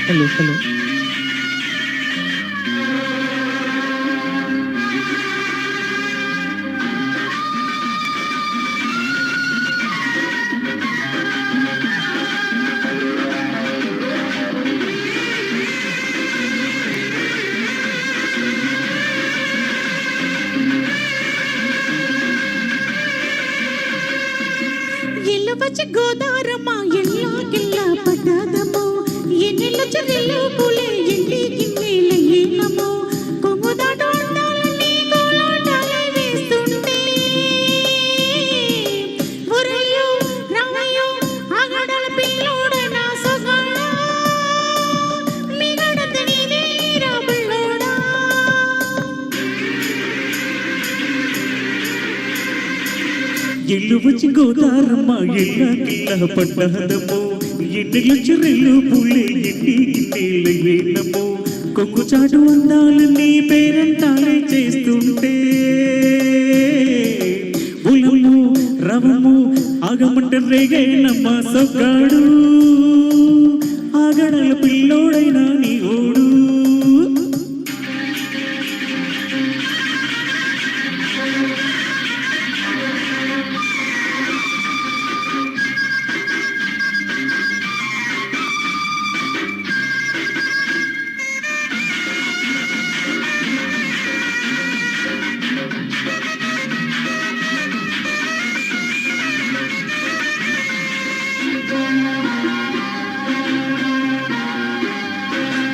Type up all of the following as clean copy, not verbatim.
hello hello ఎల్లవచ్చి గోదారమ్మ ఎల్లా గిల్లా పడ్డాదమ్మో ఎన్నెల్ల చెల్లెలు పూలే ఎండి గిన్నెల ఏనమ్మో కొంగుదాటు అందాలన్నీ కోలాటాలే వేస్తుంటే ఒరయ్యో రామయ్యో ఆగడాల పిల్లోడ నా సొగాడా మిగడంత నీదే రాబుల్లోడా ఎల్లు వచ్చి గోదారమ్మ ఎల్లా గిల్లా పడ్డాదమ్మో ఎన్నెల చెర్రెలు పూలే ఎండి గిన్నెల ఏనమ్మో కొంగు చాటు అందాలన్నీ పేరంటాలే చేస్తుంటే ఉలము రవము ఆగమంట రేగేనమ్మ సొగ్గాడు ఆగడల పిల్లోడైనా నీ ఓడు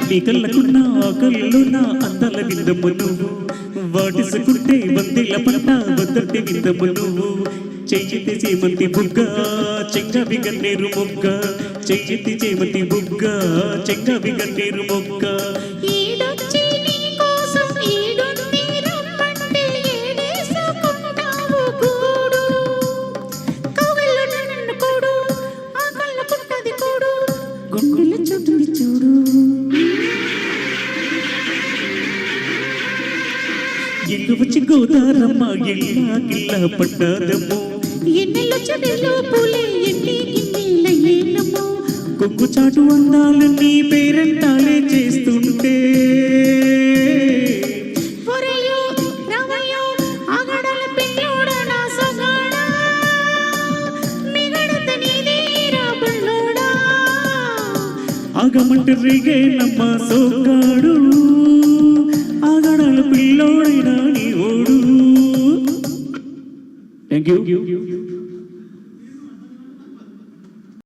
నీ కళ్ళకున్న కళ్ళున్న అందాల విందము నువ్వు వాటిసుకుంటే వందెల పంట వద్దటి విందము నువ్వు చెయ్యితే చేమంతి బుగ్గ చెంగవి గన్నేరు మొగ్గ చెయ్యితే చేమంతి బుగ్గ చెంగవి గన్నేరు మొగ్గ ఈడొచ్చి నీ కోసం ఈడుంది రమ్మంటే ఏడేసుకుంటావు కూడు కౌగిల్లో నన్ను కూడు ఆ కళ్ళకుంటది కూడు గుండెల చుట్టుంది చూడు ఎల్లు వచ్చి గోదారమ్మ ఎల్లా గిల్లా పడ్డాదమ్మో ఎన్నెల్లో చెన్నెల్లో పూలే ఎండి గిన్నెల ఏనమ్మో కొంగు చాటు అందాలన్నీ పేరంటాలే చేస్తుంటే ఒరయ్యో రామయ్యో ఆగడాల పిల్లోడ నా సొగాడా మిగడంత నీదే రాబుల్లోడా ఆగమంట రేగేనమ్మ సోగాడు ఆగడాల పిల్లోడైనా నీ ఓడు థ్యాంక్ యూ